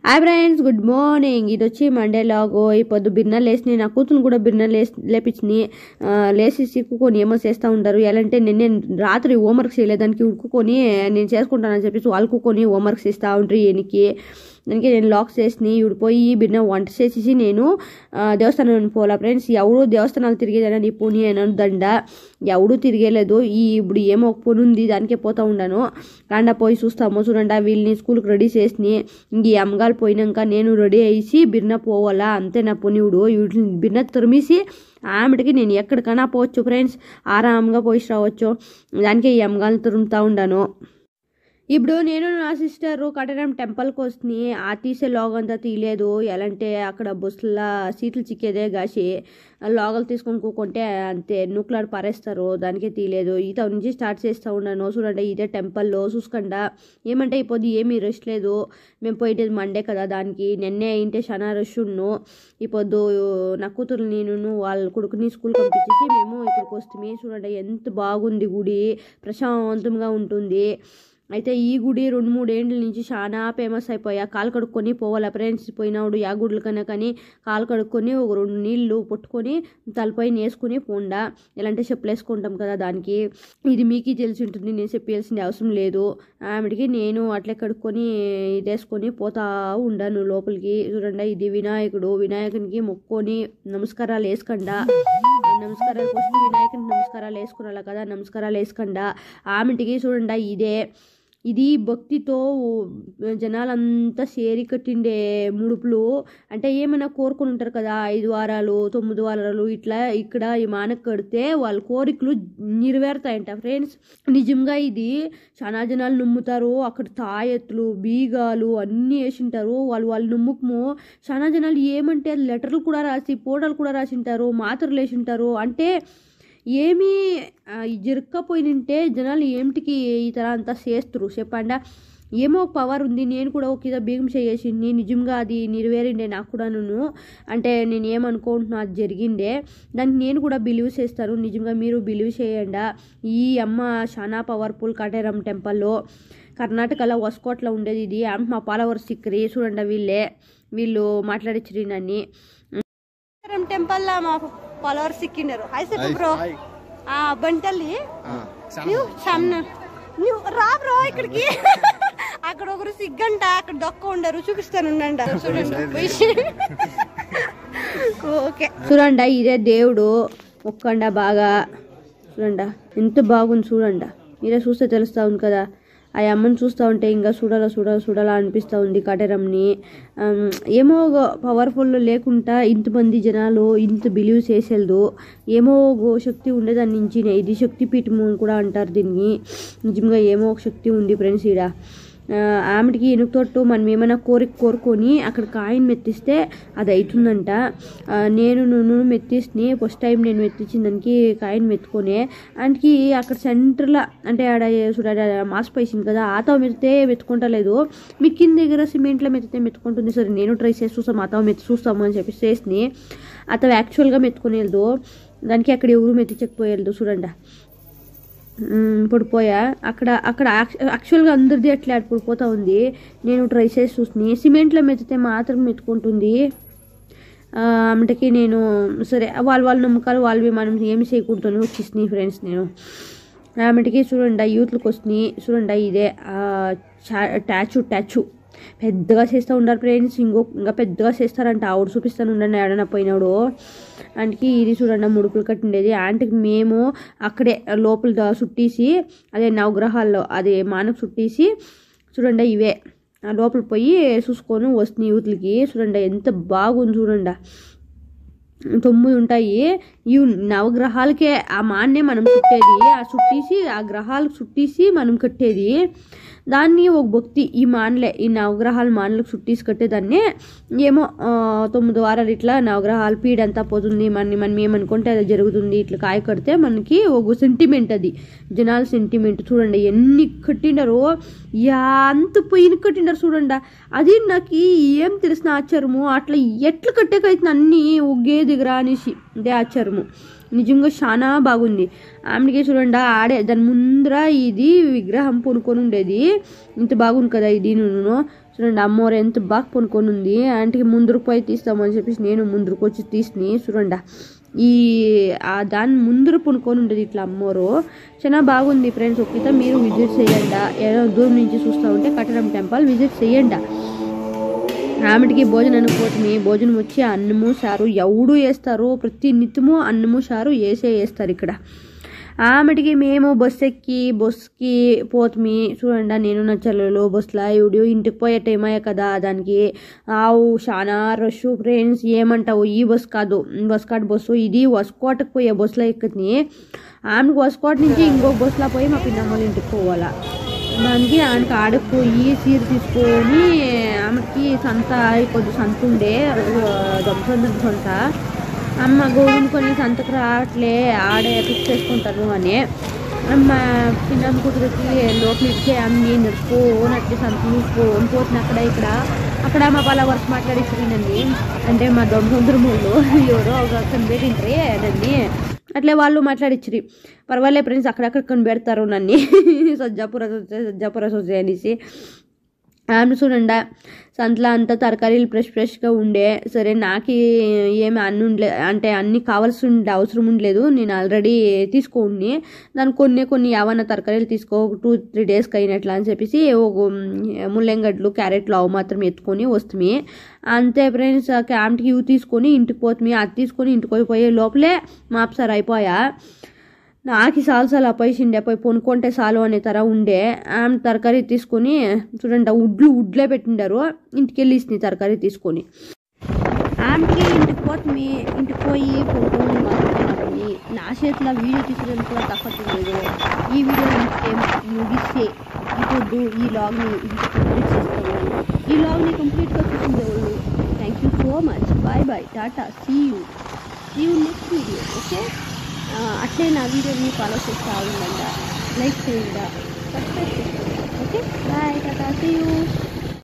Hi friends, good morning. ఇది వచ్చి Monday లాగో. ఈ పొద్దు బిర్నలు లేసినాయి, నా కూతురు కూడా బిర్నలు లేపించినాయి. లేచి సిక్కుకొని ఏమో చేస్తూ ఉంటారు. ఎలా అంటే నేను రాత్రి హోంవర్క్ చేయలేదానికి ఉడుకుకొని నేను చేసుకుంటానని చెప్పేసి వాళ్ళకుకొని హోంవర్క్స్ ఇస్తూ ఉంటారు. దానికి నేను లాక్స్ చేసి ఇడిపోయి బిర్న వంట చేసేసి నేను దేవస్థానం పోలా ఫ్రెండ్స్. ఎవడు దేవస్థానాలు తిరిగేదైనా నీ పోనీ అని దండ ఎవడు తిరిగేలేదు. ఇప్పుడు ఏమో ఒక పని ఉంది, దానికే పోతూ ఉన్నాను. కాండా పోయి చూస్తాము. చూడండి, వీళ్ళని స్కూల్కి రెడీ చేసి ఇంక ఈ అమ్మగారు పోయినాక నేను రెడీ అయ్యి బిర్న పోవాలా, అంతే నా పొనివుడు. వీటిని బిర్న తరిమేసి ఆమెటికి నేను ఎక్కడికైనా పోవచ్చు ఫ్రెండ్స్, ఆరాంగా పోయి రావచ్చు. దానికే ఈ అమ్మగారిని తరుముతూ ఉన్నాను. ఇప్పుడు నేను నా సిస్టరు కట్టడం టెంపుల్కి వస్తుంది. ఆ తీసే లాగ్ అంతా తీయలేదు. ఎలాంటే అక్కడ బస్సుల సీట్లు చిక్కేదే కాసి లాగలు తీసుకొని కూకుంటే అంతే నూక్లాడు పారేస్తారు. దానికే తీయలేదు. ఈత నుంచి స్టార్ట్ చేస్తూ ఉన్నాను. చూడండి, ఇదే టెంపుల్లో చూసుకుండా ఏమంటే ఇప్పుడు ఏమీ రష్ లేదు. మేము పోయేది మండే కదా, దానికి నిన్నే అయింటే చాలా రష్ ఉన్ను. ఇప్పుడు నా కూతురు నేను వాళ్ళ కొడుకుని స్కూల్ పంపించేసి మేము ఇక్కడికి వస్తాము. చూడండి, ఎంత బాగుంది గుడి, ప్రశాంతంగా ఉంటుంది. అయితే ఈ గుడి 2-3 ఏళ్ళ నుంచి చాలా ఫేమస్ అయిపోయా. కాలు కడుక్కొని పోవాలా ఫ్రెండ్స్. పోయినాడు యా గుడ్ల కన్నా కానీ కాలు కడుక్కొని ఒక 2 నీళ్ళు పట్టుకొని తలపై వేసుకుని పోండా. ఎలాంటి చెప్పులు వేసుకుంటాం కదా, దానికి ఇది మీకు తెలిసి ఉంటుంది, నేను చెప్పాల్సిన అవసరం లేదు. ఆమెడికి నేను అట్లే కడుక్కొని ఇది వేసుకొని పోతా ఉండాను లోపలికి. చూడండి, ఇది వినాయకుడు. వినాయకునికి మొక్కొని నమస్కారాలు వేసుకండా. నమస్కారాలు ఫస్ట్ వినాయకునికి నమస్కారాలు వేసుకురాలి కదా, నమస్కారాలు వేసుకండా. ఆమెటికి చూడండి, ఇది భక్తితో జనాలంతా సేరి కట్టిండే ముడుపులు. అంటే ఏమైనా కోరుకుని ఉంటారు కదా, 5 వారాలు 9 వారాలు ఇట్లా ఇక్కడ ఈ మానకు కడితే వాళ్ళ కోరికలు నెరవేరుతాయంట ఫ్రెండ్స్. నిజంగా ఇది చాలా జనాలు నమ్ముతారు. అక్కడ తాయెత్తులు బీగాలు అన్నీ వేసింటారు. వాళ్ళ నమ్మకము. చాలా జనాలు ఏమంటే లెటర్లు కూడా రాసి ఫోటోలు కూడా రాసింటారు, మాత్రలు వేసింటారు. అంటే ఏమీ జరగకపోయినంటే జనాలు ఏమిటికి ఈ తర అంతా చేస్తారు చెప్పండా. ఏమో ఒక పవర్ ఉంది. నేను కూడా ఒక ఇదా బీగం చేసింది, నిజంగా అది నెరవేరిండే నాకు కూడాను. అంటే నేను ఏమనుకుంటున్నా అది జరిగిందే. దానికి నేను కూడా బిలీవ్ చేస్తాను. నిజంగా మీరు బిలీవ్ చేయండి. ఈ అమ్మ చాలా పవర్ఫుల్. కటేరం టెంపుల్లో కర్ణాటకలో వస్కోట్లో ఉండేది ఇది. మా పాలవర్ సిక్కరి. చూడండి, వీళ్ళు మాట్లాడించరు నన్ను. కటేరం టెంపుల్లో మా ఫాలోవర్ సిక్కినారు. హాయ్ చెప్పు బ్రో. బంటల్లి నువ్వు రా బ్రో ఇక్కడికి. అక్కడ ఒకరు సిగ్గంట, అక్కడ దొక్క ఉండరు, చూపిస్తాను. ఓకే, చూడండి, ఇదే దేవుడు. ఒక్కండా బాగా చూడండి, ఎంత బాగుంది చూడండి. మీరే చూస్తే తెలుస్తూ ఉంది కదా. ఆ అమ్మని చూస్తూ ఉంటే ఇంకా చూడాలా అనిపిస్తూ ఉంది కటేరంని. ఏమో పవర్ఫుల్ లేకుండా ఇంతమంది జనాలు ఇంత బిలీవ్ చేసేది. ఏమో శక్తి ఉండేదాని నుంచి ఇది శక్తి పీఠము కూడా అంటారు దీన్ని. నిజంగా ఏమో ఒక శక్తి ఉంది ఫ్రెండ్స్ ఈడ. ఆమెటికి ఎనుకతోట్టు మనం ఏమైనా కోరుకొని అక్కడ కాయిన్ మెత్తిస్తే అది అవుతుందంట. నేను మెత్తిస్తే ఫస్ట్ టైం నేను మెత్తించిన దానికి కాయిన్ మెత్తుకొని ఆయనకి అక్కడ సెంటర్లో అంటే ఆడ మాస్ పైసింది కదా, ఆతో మెత్తితే మెత్తుకుంటలేదు. మీ కింద దగ్గర సిమెంట్లో మెత్తితే మెత్తుకుంటుంది. సరే నేను ట్రై చేసి చూస్తాం, ఆతో చూస్తాము అని చెప్పి చేసి అతను యాక్చువల్గా మెత్తుకునేది. దానికి అక్కడ ఎవరు మెత్తించకపోయేది. చూడండి, ఇప్పుడు పోయా అక్కడ యాక్చువల్గా అందరిది అట్లా పడిపోతూ ఉంది. నేను ట్రై చేసి చూసి సిమెంట్లో మెత్తితే మాత్రం మెత్తుకుంటుంది. అమ్మటికి నేను సరే వాళ్ళ నమ్మకాలు వాళ్ళవి, మనం ఏమి చేయకూడదు వచ్చేసినాయి ఫ్రెండ్స్. నేను ఆమెటికి చూడండి యూత్లకు వస్తున్నాయి. చూడండి, ఇదే టాచు పెద్దగా చేస్తూ ఉంటారు ఫ్రెండ్స్. ఇంకా పెద్దగా చేస్తారంట. ఆవిడ చూపిస్తాను ఉండండి ఏడన్నా పోయినాడు. ఆంటీకి ఇది చూడండి ముడుపులు కట్టిండేది. ఆంటీకి మేము అక్కడే లోపల చుట్టేసి అదే నవగ్రహాల్లో అదే మానకు చుట్టేసి చూడండి ఇవే లోపల పోయి చూసుకొని వస్తున్నాయి యూత్లకి. చూడండి ఎంత బాగుంది. చూడండి 9 ఉంటాయి. ఈ నవగ్రహాలకే ఆ మాన్నే మనం చుట్టేది. ఆ గ్రహాలకు చుట్టేసి మనం కట్టేది. దాన్ని ఒక భక్తి. ఈ నవగ్రహాల మాన్లకు చుట్టేసి కట్టేదాన్ని. ఏమో 9 వారాలు ఇట్లా నవగ్రహాల పీడంతా పోతుంది. మనం ఏమనుకుంటే అది జరుగుతుంది. ఇట్లా కాయ కడితే మనకి ఒక సెంటిమెంట్, అది జనాల సెంటిమెంట్. చూడండి ఎన్ని కట్టిండారో, అంత పొయ్యిని కట్టిండారు చూడండి. అది నాకు ఏం తెలిసిన ఆశ్చర్యము. అట్లా ఎట్లా కట్టేకైతుంది అన్నీ ఒకే దగ్గర అనేసి ఇదే ఆశ్చర్యము. నిజంగా చాలా బాగుంది. ఆమెకి చూడండి ఆడే దాని ముందర ఇది విగ్రహం పొనుకొని ఉండేది. ఇంత బాగుంది కదా ఇది. చూడండి అమ్మోరు ఎంత బాగా పొనుకొని ఉంది. ఆంటీకి ముందుకు పోయి తీస్తామని చెప్పేసి నేను ముందుకు వచ్చి తీసిని. చూడండి దాని ముందర పొనుకొని ఉండేది ఇట్లా అమ్మోరు. చాలా బాగుంది ఫ్రెండ్స్. ఒక్కత మీరు విజిట్ చేయండి. ఏదో దూరం నుంచి చూస్తూ ఉంటే కట్టడం టెంపుల్ విజిట్ చేయండి. ఆమెటికి భోజనానికి పోతుంది. భోజనం వచ్చి అన్నము చారు ఎవడు వేస్తారు, ప్రతి నిత్యము అన్నము చారు వేస్తారు ఇక్కడ. ఆమెటికి మేము బస్కి పోతుమి. చూడండి నేను నా చెల్లెలు బస్సులో ఇవిడు ఇంటికి పోయే టైం అయ్యా కదా, దానికి చాలా రష్ ఫ్రెండ్స్. ఏమంటావు, ఈ బస్సు కాదు, బస్సు ఇది వస్కోటకు పోయే బస్సులో ఎక్కుతుంది. ఆమెకు వస్కోట నుంచి ఇంకొక బస్సులో పోయి మా పిన్నమ్మల ఇంటికి పోవాలా. దానికి ఆమెకి ఆడకపోయి చీర తీసుకొని ఆమెకి సంత కొద్ది సంత ఉండే దొంగ సంత. అమ్మ గోవునుకొని సంతకు రావట్లే ఆడే ఫిక్స్ చేసుకుంటారు అని అమ్మ చిన్న కూతురికి లోపల ఇచ్చే అమ్మి నడుచుకోని అట్లే సంత చూసుకొని పోతున్నా అక్కడ మా పలా వరుస మాట్లాడిచ్చినండి. అంటే మా దొంగలు ఎవరో ఒక కనిపెట్టింటారే నన్ను, అట్లే వాళ్ళు మాట్లాడిచ్చిరి. పర్వాలే ఫ్రెండ్స్, అక్కడక్కడ కనిపెడతారు నన్ను సజ్జాపుర సొసే అనేసి. ఆమె చూడండి సంతలో అంతా తరకారీలు ఫ్రెష్గా ఉండే. సరే నాకు ఏమి అంటే అన్నీ కావాల్సి అవసరం ఉండలేదు, నేను ఆల్రెడీ తీసుకోండి. దాన్ని కొన్ని ఏమన్నా తరకారీలు తీసుకో 2-3 డేస్కి అయినట్లా అని చెప్పేసి ముల్లంగడ్లు క్యారెట్లు అవి మాత్రం ఎత్తుకొని వస్తుంది. అంతే ఫ్రెండ్స్. క్యాంప్కి ఇవి తీసుకొని ఇంటికి పోతుంది. అది తీసుకొని ఇంటికి పోయే లోపలే మాప్సార్ అయిపోయా. నాకు సాలు అపోయిసిండే పోయి పొనుకుంటే చాలు అనే తర ఉండే. ఆమె తరకారీ తీసుకొని చూడండి ఉడ్లే పెట్టిండారు. ఇంటికి వెళ్ళి ఇస్తుంది తరకారీ తీసుకొని. ఆమెకి ఇంటికి పోతుంది. ఇంటికి పోయి పొనుకొని మాట్లాడుతుంది. నా చేతిలో వీడియో తీసేయడం కూడా తప్పట్లేదు. ఈ వీడియో ముగిస్తే ఇప్పుడు ఈ లాగ్ని కంప్లీట్ చేస్తాను. ఈ లాగ్ని కంప్లీట్గా చూసిండే వాళ్ళు thank you so much. Bye tata, see you next video. Okay, అట్లే నా వీడియోని ఫాలో చేస్తూ ఉండండి, లైక్ చేయండి, సబ్స్క్రైబ్ చేసుకోండి. Okay, bye tata, see you.